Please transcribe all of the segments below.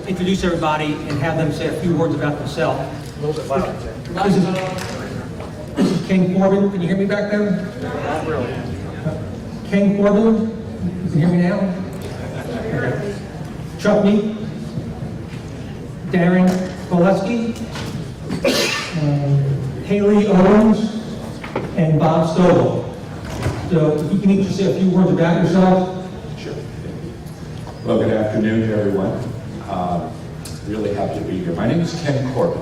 introduce everybody and have them say a few words about themselves. A little bit louder. This is Ken Corbin. Can you hear me back there? Not really. Ken Corbin. You can hear me now? Okay. Chuck Meek. Darren Krolewski. Hayleigh Owens. And Bob Stovall. So if you can each just say a few words about yourself. Sure. Well, good afternoon to everyone. Really happy to be here. My name is Ken Corbin,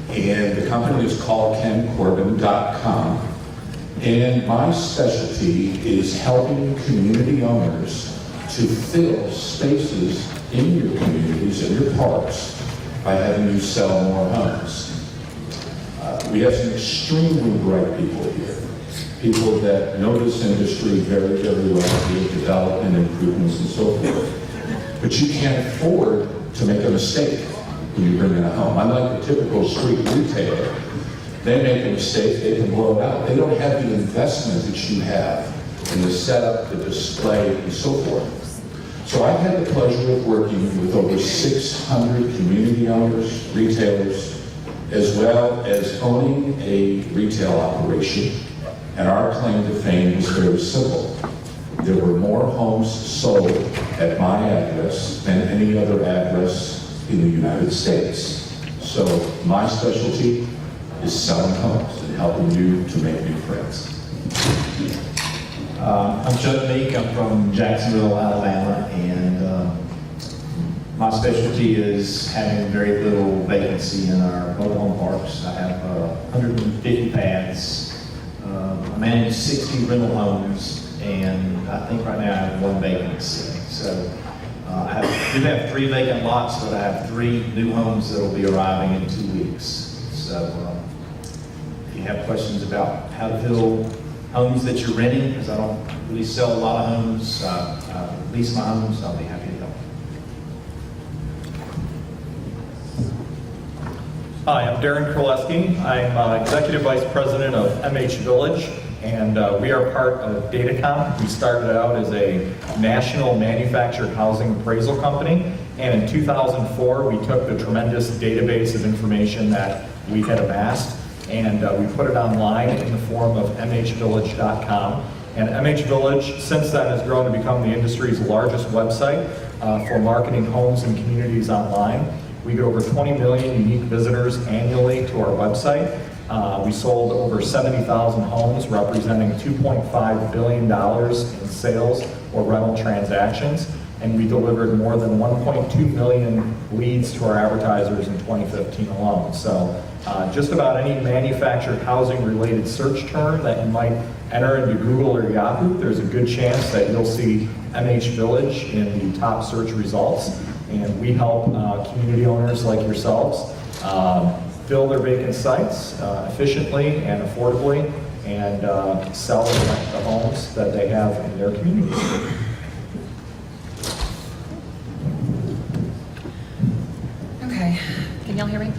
and the company is called KenCorbin.com. And my specialty is helping community owners to fill spaces in your communities and your parks by having you sell more homes. We have some extremely bright people here. People that know this industry very, very well, be it development, improvements, and so forth. But you can't afford to make a mistake when you bring in a home. Unlike the typical street retailer, they make a mistake, they can blow it out. They don't have the investment that you have in the setup, the display, and so forth. So I've had the pleasure of working with over 600 community owners, retailers, as well as owning a retail operation. And our claim to fame is very simple. There were more homes sold at my address than any other address in the United States. So my specialty is selling homes and helping you to make new friends. I'm Chuck Meek. I'm from Jacksonville, Alabama, and my specialty is having very little vacancy in our mobile home parks. I have 150 pads. I manage 60 rental homes, and I think right now I have 1 vacancy. So I do have 3 vacant lots, but I have 3 new homes that will be arriving in 2 weeks. So if you have questions about how to fill homes that you're renting, because I don't really sell a lot of homes, lease my homes, I'll be happy to help. Hi, I'm Darren Krolewski. I'm Executive Vice President of MH Village, and we are part of Datacomp. We started out as a national manufactured housing appraisal company, and in 2004 we took the tremendous database of information that we had amassed and we put it online in the form of mhvillage.com. And MH Village since then has grown to become the industry's largest website for marketing homes and communities online. We get over 20 million unique visitors annually to our website. We sold over 70,000 homes, representing $2.5 billion in sales or rental transactions. And we delivered more than 1.2 million leads to our advertisers in 2015 alone. So just about any manufactured housing related search term that you might enter into Google or Yahoo, there's a good chance that you'll see MH Village in the top search results. And we help community owners like yourselves fill their vacant sites efficiently and affordably, and sell and rent the homes that they have in their communities. Okay, can y'all hear me?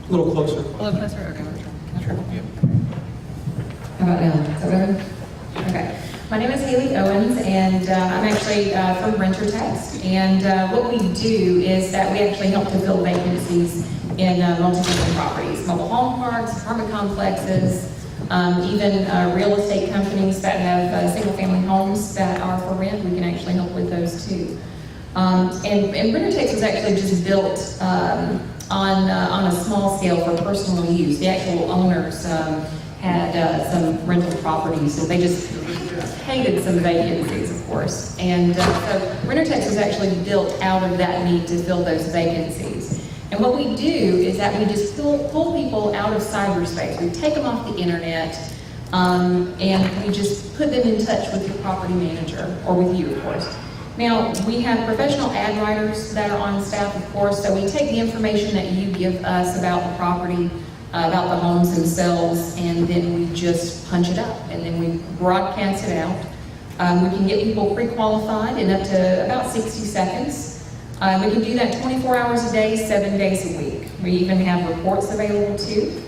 A little closer. A little closer? Okay, can I try? How about now? Is that better? Okay. My name is Hayleigh Owens, and I'm actually from RENTERText. And what we do is that we actually help to fill vacancies in multi-family properties, mobile home parks, apartment complexes, even real estate companies that have single-family homes that are for rent. We can actually help with those too. And RENTERText was actually just built on a small scale for personal use. The actual owners had some rental properties, so they just hated some vacancies, of course. And so RENTERText was actually built out of that need to fill those vacancies. And what we do is that we just pull people out of cyberspace. We take them off the internet, and we just put them in touch with your property manager, or with you, of course. Now, we have professional ad writers that are on staff, of course, so we take the information that you give us about the property, about the homes themselves, and then we just punch it up, and then we broadcast it out. We can get people pre-qualified in up to about 60 seconds. We can do that 24 hours a day, 7 days a week. We even have reports available too.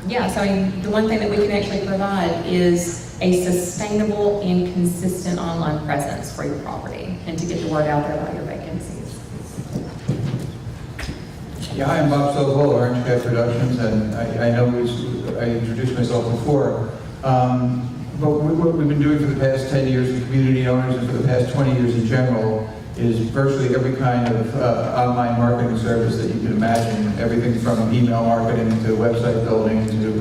Yeah, so I mean, the one thing that we can actually provide is a sustainable and consistent online presence for your property and to get the word out there about your vacancies. Yeah, hi, I'm Bob Stovall, Orange Cat Productions, and I know I introduced myself before, but what we've been doing for the past 10 years with community owners and for the past 20 years in general is virtually every kind of online marketing service that you can imagine, everything from email marketing to website building to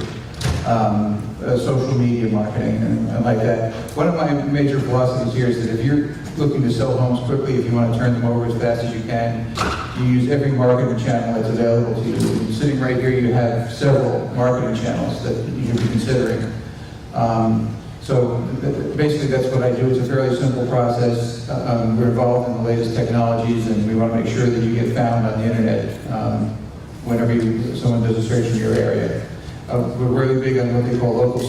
social media marketing and like that. One of my major philosophies here is that if you're looking to sell homes quickly, if you want to turn them over as fast as you can, you use every marketing channel that's available to you. And sitting right here, you have several marketing channels that you should be considering. So basically that's what I do. It's a fairly simple process. We're involved in the latest technologies and we want to make sure that you get found on the internet whenever someone does a search in your area. We're really big on what they call local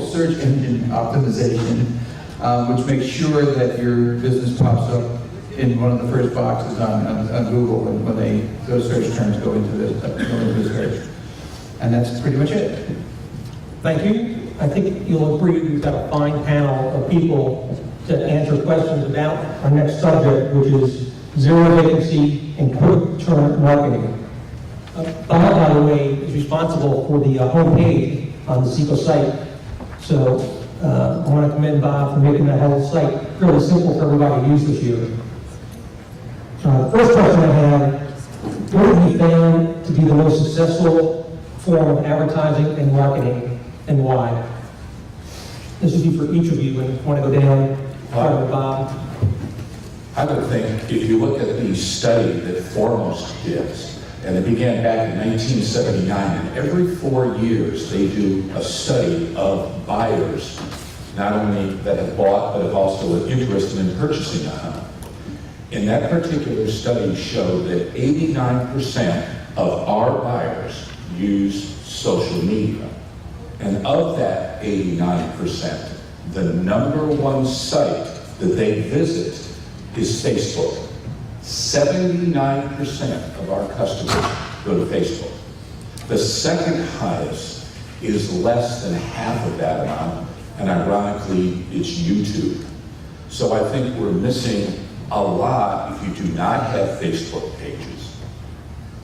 search engine optimization, which makes sure that your business pops up in one of the first boxes on Google when those search terms go into the search. And that's pretty much it. Thank you. I think you'll agree we've got a fine panel of people to answer questions about our next subject, which is zero vacancy and quick turn marketing. Bob, by the way, is responsible for the homepage on the SECO site. So I want to commend Bob for making that whole site really simple for everybody to use this year. The first question I have, what have you found to be the most successful form of advertising and marketing and why? This would be for each of you when you want to go down. Start with Bob. I would think if you look at the study that Foremost did, and it began back in 1979, and every 4 years they do a study of buyers, not only that have bought, but have also interested in purchasing a home. And that particular study showed that 89% of our buyers use social media. And of that 89%, the number one site that they visit is Facebook. 79% of our customers go to Facebook. The second highest is less than half of that amount, and ironically, it's YouTube. So I think we're missing a lot if you do not have Facebook pages,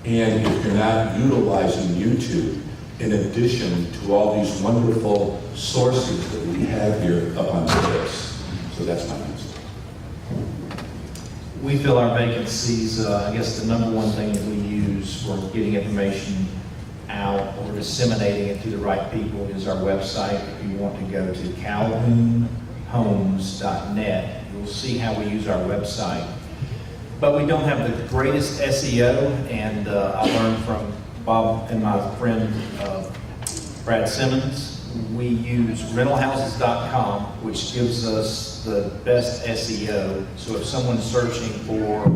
and if you're not utilizing YouTube in addition to all these wonderful sources that we have here up on the list. So that's my answer. We feel our vacancies, I guess the number one thing that we use for getting information out or disseminating it to the right people is our website. If you want to go to calhounhomes.net, you'll see how we use our website. But we don't have the greatest SEO, and I learned from Bob and my friend Brad Simmons. We use RENTERText, which gives us the best SEO. So if someone's searching for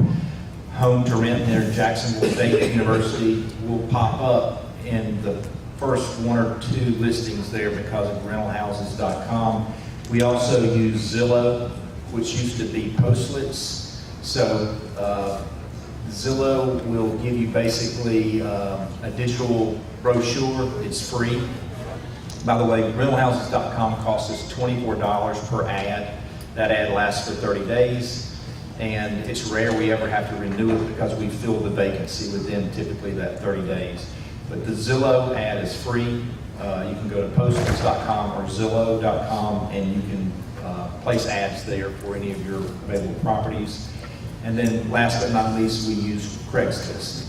home to rent near Jacksonville State University, we'll pop up in the first 1 or 2 listings there because of RENTERText.com. We also use Zillow, which used to be Postlets. So Zillow will give you basically a digital brochure. It's free. By the way, rentalhouses.com costs us $24 per ad. That ad lasts for 30 days, and it's rare we ever have to renew it because we fill the vacancy within typically that 30 days. But the Zillow ad is free. You can go to postlets.com or zillow.com, and you can place ads there for any of your available properties. And then last but not least, we use Craigslist.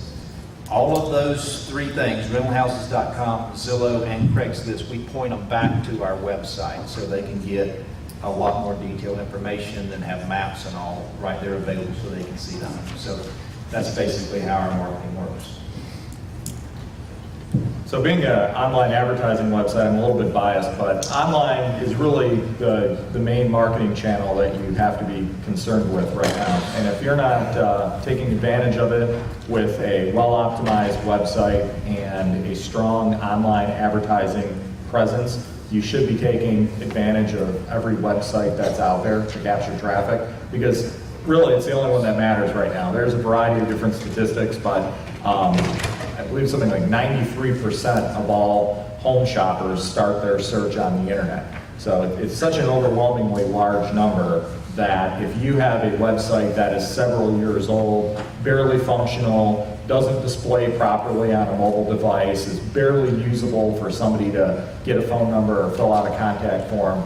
All of those 3 things, rentalhouses.com, Zillow, and Craigslist, we point them back to our website so they can get a lot more detailed information and have maps and all right there available so they can see them. So that's basically how our marketing works. So being an online advertising website, I'm a little bit biased, but online is really the main marketing channel that you have to be concerned with right now. And if you're not taking advantage of it with a well-optimized website and a strong online advertising presence, you should be taking advantage of every website that's out there to capture traffic, because really it's the only one that matters right now. There's a variety of different statistics, but I believe something like 93% of all home shoppers start their search on the internet. So it's such an overwhelmingly large number that if you have a website that is several years old, barely functional, doesn't display properly on a mobile device, is barely usable for somebody to get a phone number or fill out a contact form,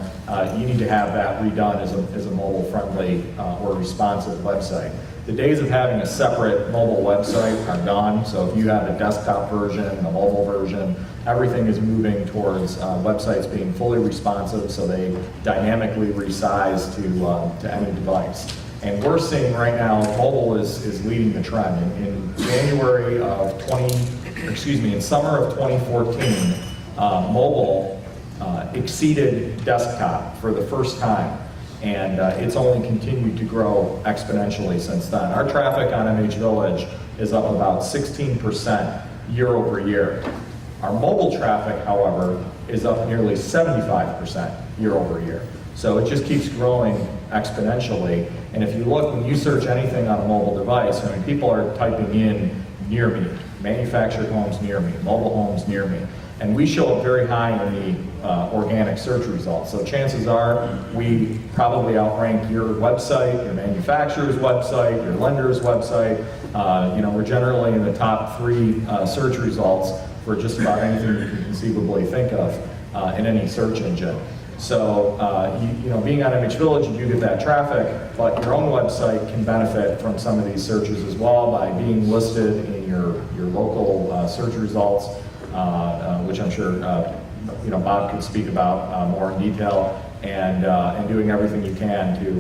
you need to have that redone as a mobile-friendly or responsive website. The days of having a separate mobile website are gone, so if you have a desktop version, a mobile version, everything is moving towards websites being fully responsive, so they dynamically resize to any device. And we're seeing right now, mobile is leading the trend. In January of in summer of 2014, mobile exceeded desktop for the first time. And it's only continued to grow exponentially since then. Our traffic on MH Village is up about 16% year over year. Our mobile traffic, however, is up nearly 75% year over year. So it just keeps growing exponentially. And if you look, when you search anything on a mobile device, I mean, people are typing in near me, manufactured homes near me, mobile homes near me. And we show up very high in the organic search results. So chances are we probably outrank your website, your manufacturer's website, your lender's website. We're generally in the top 3 search results for just about anything you can conceivably think of in any search engine. So, being on MH Village, you do get that traffic, but your own website can benefit from some of these searches as well by being listed in your local search results, which I'm sure Bob could speak about more in detail, and doing everything you can to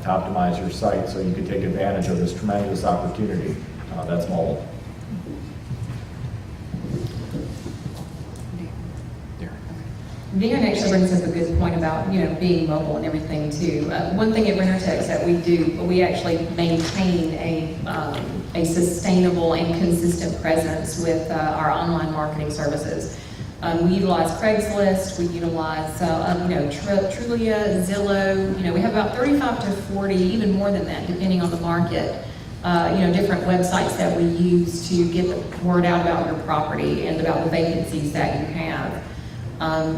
optimize your site so you can take advantage of this tremendous opportunity that's mobile. Darren actually brings up a good point about, being mobile and everything too. One thing at RENTERText that we do, we actually maintain a sustainable and consistent presence with our online marketing services. We utilize Craigslist, we utilize, Trulia, Zillow, we have about 35 to 40, even more than that, depending on the market, different websites that we use to get the word out about your property and about the vacancies that you have.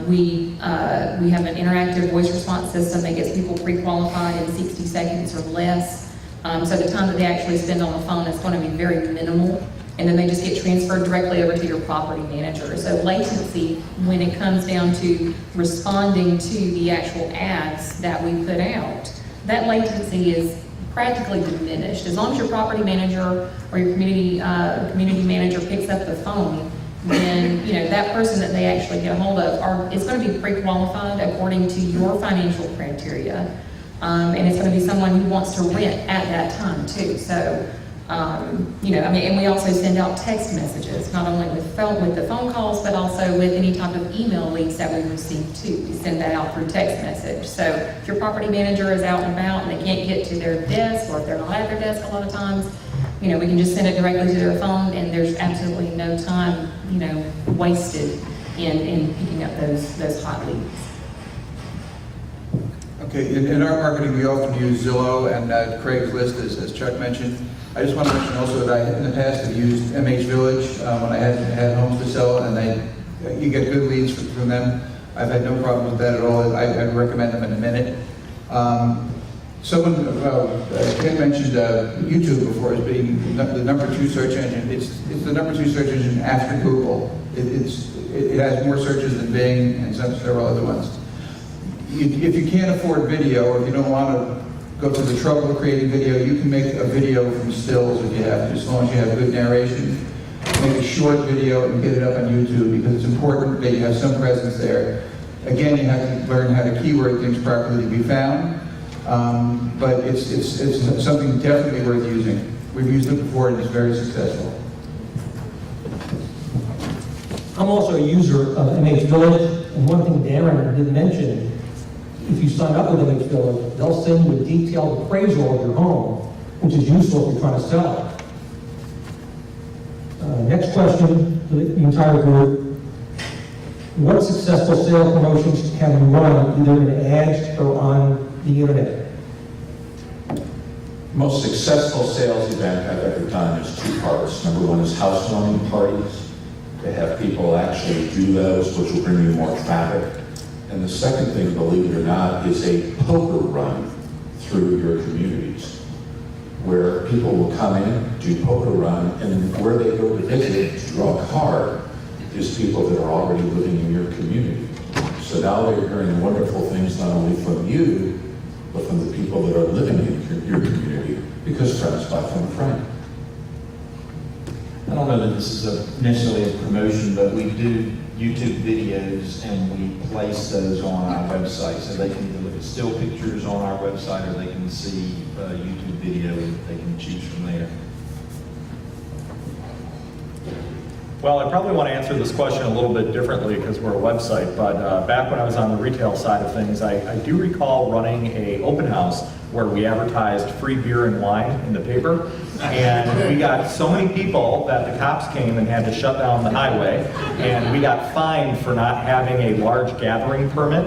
We have an interactive voice response system that gets people pre-qualified in 60 seconds or less. So the time that they actually spend on the phone is going to be very minimal. And then they just get transferred directly over to your property manager. So latency, when it comes down to responding to the actual ads that we put out, that latency is practically diminished. As long as your property manager or your community manager picks up the phone, then that person that they actually get a hold of is going to be pre-qualified according to your financial criteria, and it's going to be someone who wants to rent at that time too. So, and we also send out text messages, not only with the phone calls, but also with any type of email leads that we receive too. We send that out through text message. So if your property manager is out and about and they can't get to their desk, or if they're not at their desk a lot of times, we can just send it directly to their phone, and there's absolutely no time, wasted in picking up those hot leads. Okay, in our marketing, we often use Zillow and Craigslist, as Chuck mentioned. I just want to mention also that I, in the past, have used MH Village when I had homes to sell, and you get good leads from them. I've had no problem with that at all. I recommend them in a minute. Ken mentioned YouTube before as being the number 2 search engine. It's the number 2 search engine after Google. It has more searches than Bing and several other ones. If you can't afford video, or if you don't want to go through the trouble of creating video, you can make a video from stills if you have to, as long as you have good narration. Make a short video and get it up on YouTube, because it's important that you have some presence there. Again, you have to learn how to keyword things properly to be found. But it's something definitely worth using. We've used it before and it's very successful. I'm also a user of MH Village, and one thing Darren did mention, if you sign up with MH Village, they'll send you a detailed appraisal of your home, which is useful if you're trying to sell it. Next question to the entire group. What successful sales promotions have you run, either in ads or on the internet? Most successful sales event I've ever done is 2 parts. Number 1 is housewarming parties. to have people actually do those, which will bring you more traffic. And the second thing, believe it or not, is a poker run through your communities, where people will come in, do poker run, and where they go to visit to draw a card is people that are already living in your community. So now they're hearing wonderful things not only from you, but from the people that are living in your community, because friends buy from a friend. I don't know that this is necessarily a promotion, but we do YouTube videos and we place those on our website. So they can either look at still pictures on our website or they can see a YouTube video and they can choose from there. Well, I probably want to answer this question a little bit differently because we're a website, but back when I was on the retail side of things, I do recall running a open house where we advertised free beer and wine in the paper, and we got so many people that the cops came and had to shut down the highway, and we got fined for not having a large gathering permit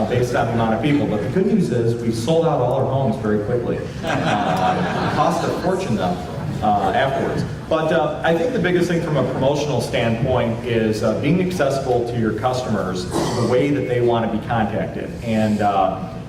based on the amount of people. But the good news is we sold out all our homes very quickly. It cost a fortune though afterwards. But I think the biggest thing from a promotional standpoint is being accessible to your customers the way that they want to be contacted. And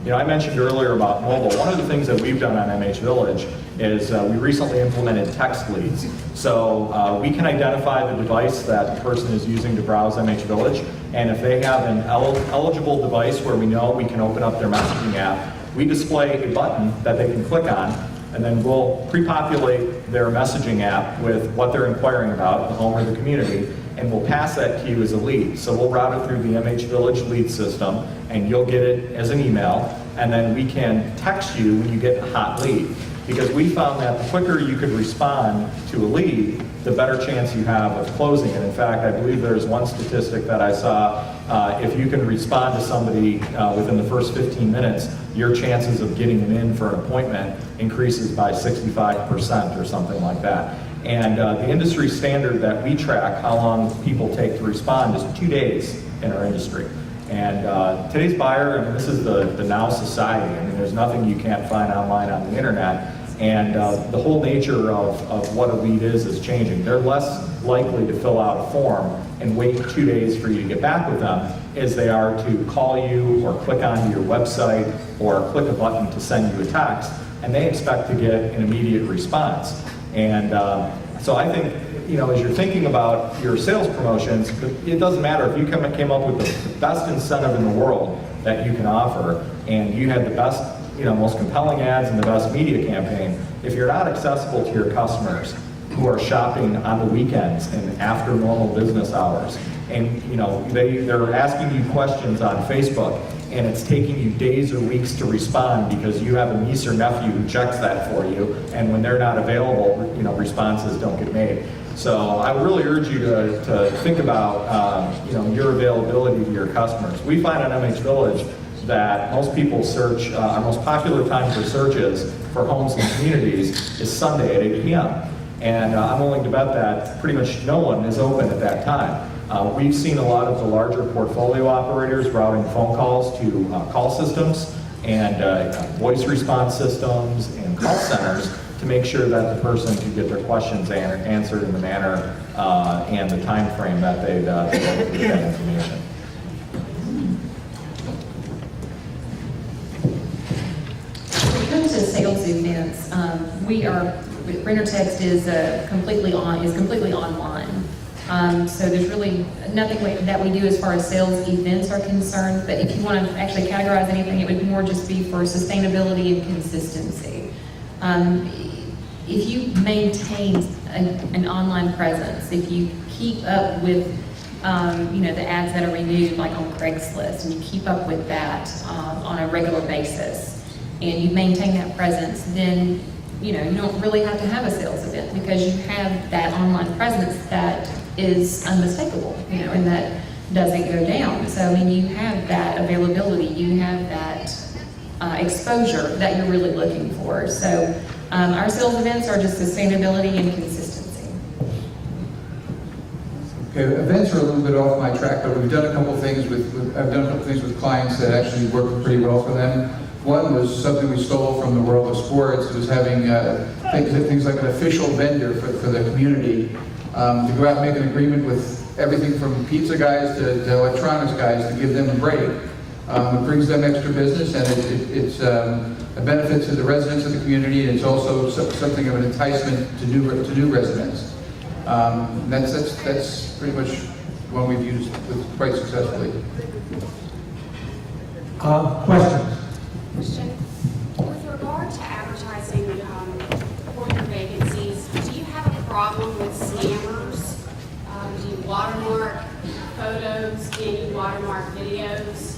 you know, I mentioned earlier about mobile. One of the things that we've done on MH Village is we recently implemented text leads. So we can identify the device that the person is using to browse MH Village, and if they have an eligible device where we know we can open up their messaging app, we display a button that they can click on, and then we'll pre-populate their messaging app with what they're inquiring about, the home or the community, and we'll pass that to you as a lead. So we'll route it through the MH Village lead system, and you'll get it as an email, and then we can text you when you get a hot lead. Because we found that the quicker you could respond to a lead, the better chance you have of closing it. In fact, I believe there's one statistic that I saw, if you can respond to somebody within the first 15 minutes, your chances of getting them in for an appointment increases by 65% or something like that. And the industry standard that we track, how long people take to respond, is 2 days in our industry. And today's buyer, I mean, this is the now society. I mean, there's nothing you can't find online on the internet. And the whole nature of what a lead is changing. They're less likely to fill out a form and wait 2 days for you to get back with them as they are to call you or click onto your website or click a button to send you a text. And they expect to get an immediate response. And so I think, you know, as you're thinking about your sales promotions, it doesn't matter if you came up with the best incentive in the world that you can offer, and you had the best, you know, most compelling ads and the best media campaign. If you're not accessible to your customers who are shopping on the weekends and after normal business hours, and you know they're asking you questions on Facebook, and it's taking you days or weeks to respond because you have a niece or nephew who checks that for you, and when they're not available, you know, responses don't get made. So I would really urge you to think about you know, your availability to your customers. We find on MH Village that most people search, our most popular time for searches for homes and communities is Sunday at 8 p.m. And I'm willing to bet that pretty much no one is open at that time. We've seen a lot of the larger portfolio operators routing phone calls to call systems and voice response systems and call centers to make sure that the person can get their questions answered in the manner and the time frame that they'd like to get that information. When it comes to sales events, RENTERText is completely online. So there's really nothing that we do as far as sales events are concerned, but if you want to actually categorize anything, it would more just be for sustainability and consistency. If you maintain an online presence, if you keep up with you know, the ads that are renewed like on Craigslist, and you keep up with that on a regular basis, and you maintain that presence, then you know, you don't really have to have a sales event because you have that online presence that is unmistakable, you know, and that doesn't go down. So I mean, you have that availability, you have that exposure that you're really looking for. So our sales events are just sustainability and consistency. Okay, events are a little bit off my track, but we've done a couple things I've done a couple things with clients that actually work pretty well for them. One was something we stole from the world of sports. It was having things like an official vendor for the community to go out and make an agreement with everything from pizza guys to electronics guys to give them a break. It brings them extra business, and it's a benefit to the residents of the community, and it's also something of an enticement to new residents. That's pretty much one we've used quite successfully. Questions? Question. With regard to advertising for your vacancies, do you have a problem with scammers? Do you watermark photos? Can you watermark videos?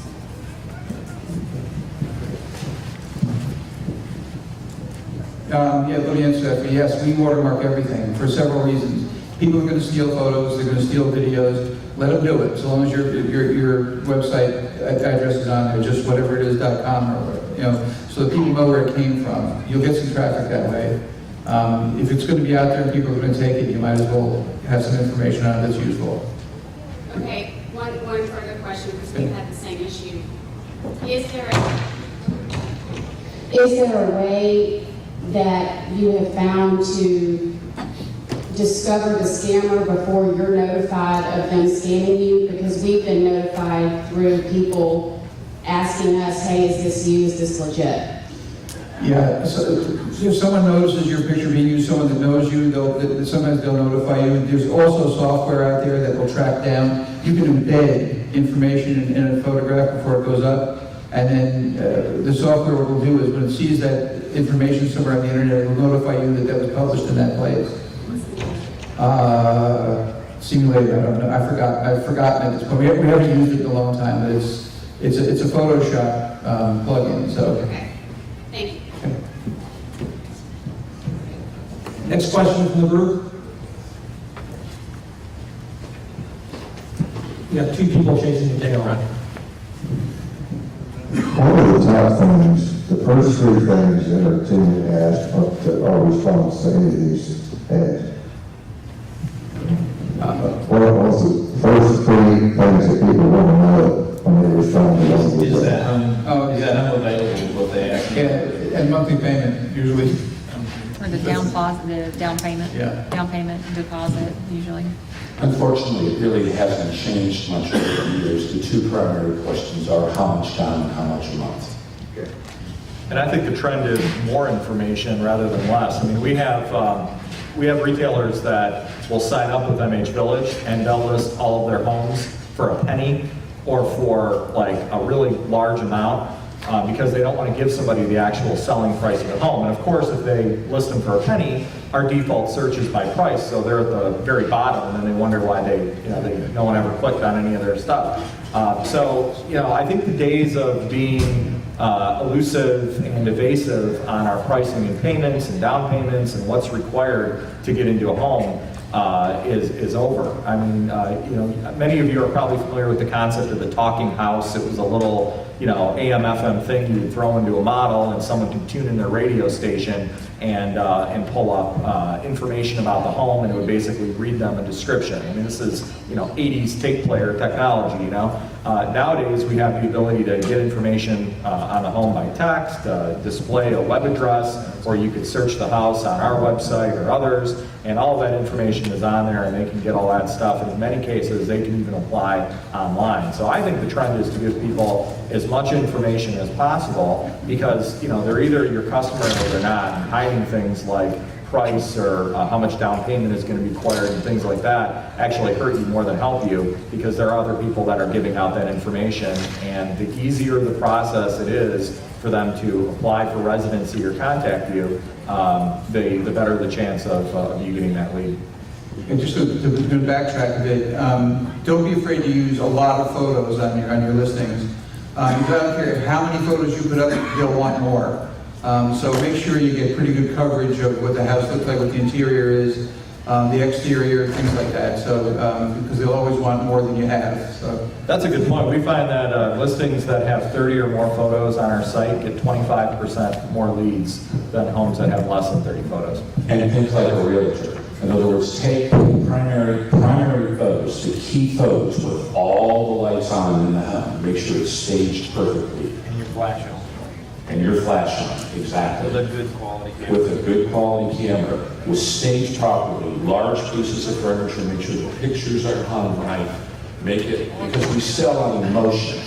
Yeah, let me answer that. But yes, we watermark everything for several reasons. People are going to steal photos, they're going to steal videos. Let them do it, as long as your website address is on there, just whatever it is, .com or so that people know where it came from. You'll get some traffic that way. If it's going to be out there and people are going to take it, you might as well have some information on it that's useful. Okay, one further question, because we've had the same issue. Is there a way that you have found to discover the scammer before you're notified of them scamming you? Because we've been notified through people asking us, hey, is this you, is this legit? Yeah, so if someone notices your picture being used, someone that knows you, sometimes they'll notify you. There's also software out there that will track down. You can embed information in a photograph before it goes up, and then the software what it will do is when it sees that information somewhere on the internet, it will notify you that that was published in that place. Simulator, I don't know. I've forgotten it. At this point. We haven't used it in a long time, but it's a Photoshop plugin. So. Okay, thank you. Next question from the group. We got two people chasing the tail. One of the top things, the first three things that our team asked, our response to any of these ads. What are the first three things that people want to know when they respond to one of Is these? that home, is that home available, is what they ask? Yeah, and monthly payment usually. Or the down payment? Yeah. Down payment, deposit, usually. Unfortunately, it really hasn't changed much over the years. The two primary questions are how much down and how much a month. And I think the trend is more information rather than less. I mean, we have retailers that will sign up with MH Village and they'll list all of their homes for a penny or for like a really large amount because they don't want to give somebody the actual selling price of the home. And of course, if they list them for a penny, our default search is by price, so they're at the very bottom, and then they wonder why no one ever clicked on any of their stuff. I think the days of being elusive and evasive on our pricing and payments and down payments and what's required to get into a home is over. I mean, many of you are probably familiar with the concept of the talking house. It was a little, AM, FM thing you would throw into a model, and someone could tune in their radio station and pull up information about the home, and it would basically read them a description. I mean, this is 80s tape player technology. Nowadays we have the ability to get information on the home by text, display a web address, or you could search the house on our website or others, and all of that information is on there, and they can get all that stuff. And in many cases, they can even apply online. So I think the trend is to give people as much information as possible, because they're either your customer or they're not. And hiding things like price or how much down payment is going to be required and things like that actually hurt you more than help you, because there are other people that are giving out that information, and the easier the process it is for them to apply for residency or contact you, the better the chance of you getting that lead. And just to backtrack a bit, don't be afraid to use a lot of photos on your listings. I don't care how many photos you put up, they'll want more. So make sure you get pretty good coverage of what the house looks like, what the interior is, the exterior, things like that. So because they'll always want more than you have. So that's a good point. We find that listings that have 30 or more photos on our site get 25% more leads than homes that have less than 30 photos. And think like a realtor. In other words, take primary photos, the key photos with all the lights on in the home. Make sure it's staged perfectly. And your flash on. and your flash on, exactly. With a good quality camera. With a good quality camera, was staged properly, large pieces of furniture, make sure the pictures are hung right, make it, because we sell on emotion.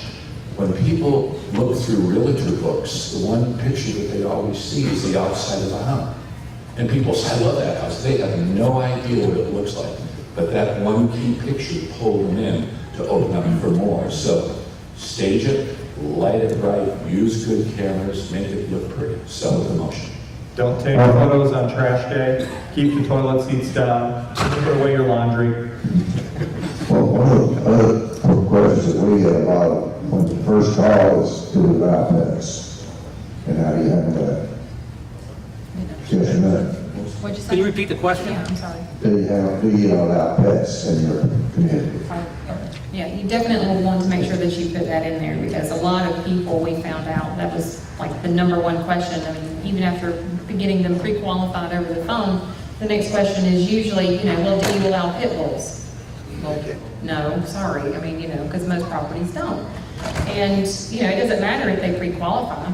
When people look through realtor books, the one picture that they always see is the outside of the home. And people say, I love that house. They have no idea what it looks like. But that one key picture pulled them in to open up for more. So stage it, light it right, use good cameras, make it look pretty. Sell with emotion. Don't take photos on trash day. Keep the toilet seats down. Put away your laundry. Well, one of the other questions that we had about when the first call is to the bypass, and how do you handle that? Yes, ma'am. What'd you say? Can you repeat the question? Yeah, I'm sorry. Do you allow pets in your community? Yeah, you definitely want to make sure that you put that in there, because a lot of people, we found out, that was like the number one question. I mean, even after getting them pre-qualified over the phone, the next question is usually, well, do you allow pit bulls? Well, no, sorry. I mean, because most properties don't. And, it doesn't matter if they pre-qualify,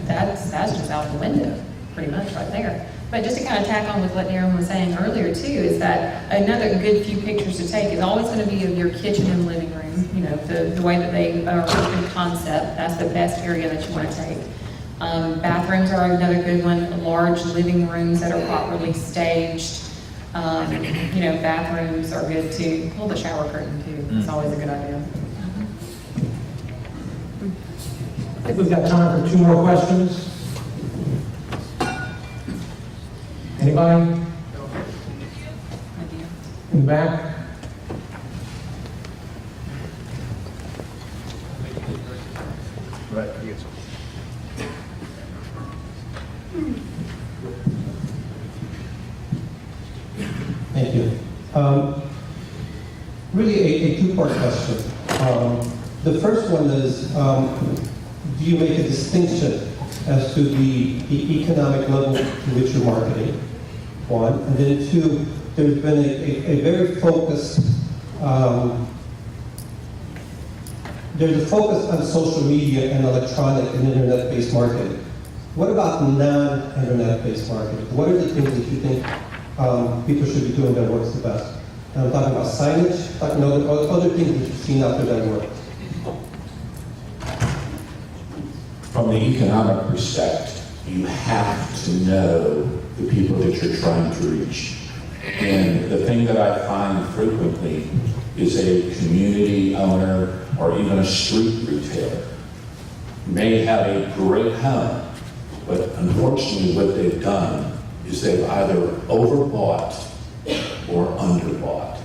that's just out the window, pretty much right there. But just to kind of tack on with what Darren was saying earlier too, is that another good few pictures to take is always going to be of your kitchen and living room. The way that they are in concept, that's the best area that you want to take. Bathrooms are another good one. Large living rooms that are properly staged. Bathrooms are good too. Pull the shower curtain too. It's always a good idea. I think we've got time for 2 more questions. Anybody? In the back? Right. Thank you. Really a 2-part question. The first one is, do you make a distinction as to the economic level to which you're marketing? 1, and then 2, there's been a very focused, there's a focus on social media and electronic and internet-based marketing. What about non-internet-based marketing? What are the things that you think people should be doing that works the best? And I'm talking about signage, other things that you've seen out there that work. From the economic perspective, you have to know the people that you're trying to reach. And the thing that I find frequently is a community owner or even a street retailer may have a great home, but unfortunately what they've done is they've either overbought or underbought.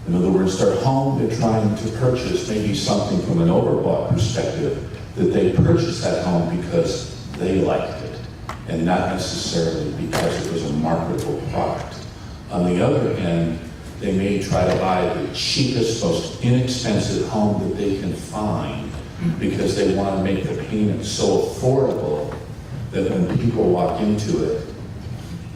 In other words, their home they're trying to purchase may be something from an overbought perspective, that they purchased that home because they liked it and not necessarily because it was a marketable product. On the other end, they may try to buy the cheapest, most inexpensive home that they can find because they want to make the payment so affordable that when people walk into it,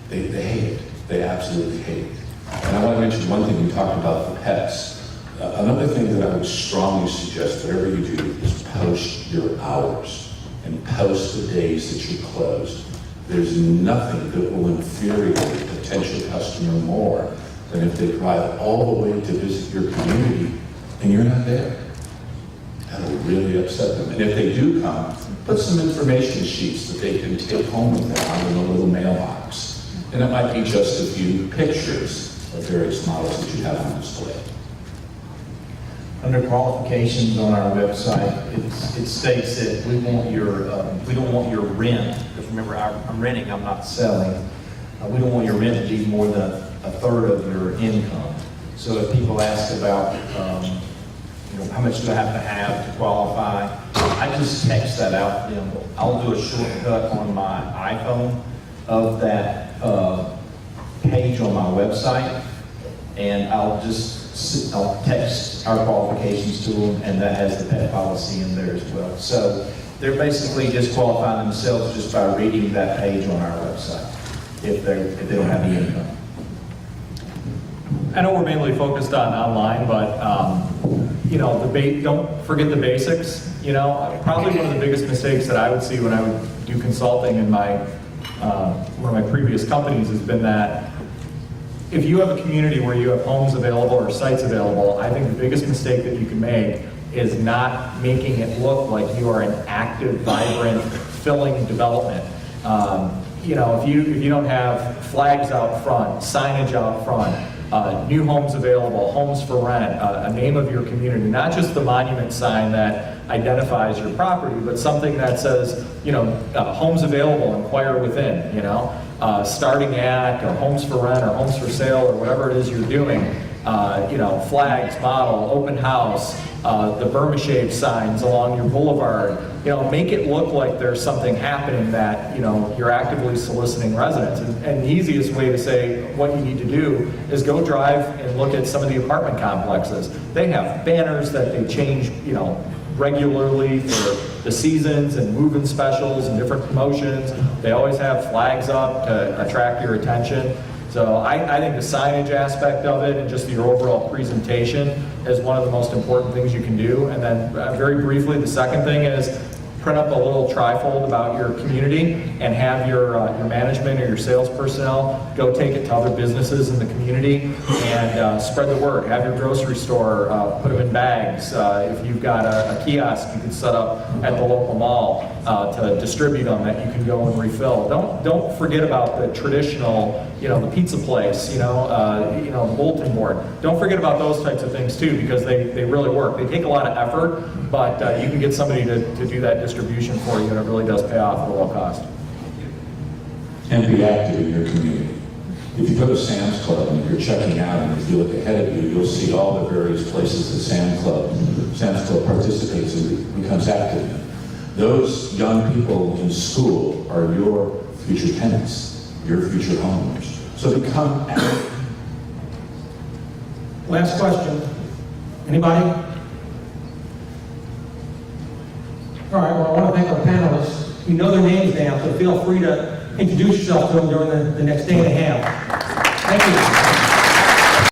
they hate it. They absolutely hate it. And I want to mention one thing. We talked about the pets. Another thing that I would strongly suggest whatever you do is post your hours and post the days that you're closed. There's nothing that will infuriate a potential customer more than if they drive all the way to visit your community and you're not there. That'll really upset them. And if they do come, put some information sheets that they can take home with them out in a little mailbox. And it might be just a few pictures of various models that you have on display. Under qualifications on our website, it states that we don't want your rent, because remember, I'm renting, I'm not selling. We don't want your rent to be more than a third of your income. So if people ask about, how much do I have to qualify, I just text that out to them. I'll do a shortcut on my iPhone of that page on my website, and I'll text our qualifications to them, and that has the pet policy in there as well. So they're basically disqualifying themselves just by reading that page on our website if they don't have the income. I know we're mainly focused on online, but, you know, don't forget the basics. You know, probably one of the biggest mistakes that I would see when I would do consulting in my, one of my previous companies has been that if you have a community where you have homes available or sites available, I think the biggest mistake that you can make is not making it look like you are an active, vibrant, filling development. You know, if you don't have flags out front, signage out front, new homes available, homes for rent, a name of your community, not just the monument sign that identifies your property, but something that says, you know, homes available, inquire within, you know, starting at, or homes for rent, or homes for sale, or whatever it is you're doing, you know, flags, model, open house, the Burma-shaped signs along your boulevard, you know, make it look like there's something happening that, you know, you're actively soliciting residents. And the easiest way to say what you need to do is go drive and look at some of the apartment complexes. They have banners that they change, you know, regularly for the seasons and move-in specials and different promotions. They always have flags up to attract your attention. So I think the signage aspect of it and just your overall presentation is one of the most important things you can do. And then very briefly, the second thing is print up a little trifold about your community and have your management or your sales personnel go take it to other businesses in the community and spread the word. Have your grocery store put them in bags. If you've got a kiosk you can set up at the local mall to distribute them that you can go and refill. Don't forget about the traditional, you know, the pizza place, you know, the bulletin board. Don't forget about those types of things too, because they really work. They take a lot of effort, but you can get somebody to do that distribution for you, and it really does pay off at a low cost. And be active in your community. If you go to Sam's Club and you're checking out, and if you look ahead of you, you'll see all the various places that Sam's Club participates and becomes active in. Those young people in school are your future tenants, your future homeowners. So become active. Last question. Anybody? All right, well, I want to thank our panelists. You know their names now, so feel free to introduce yourself to them during the next day and a half. Thank you.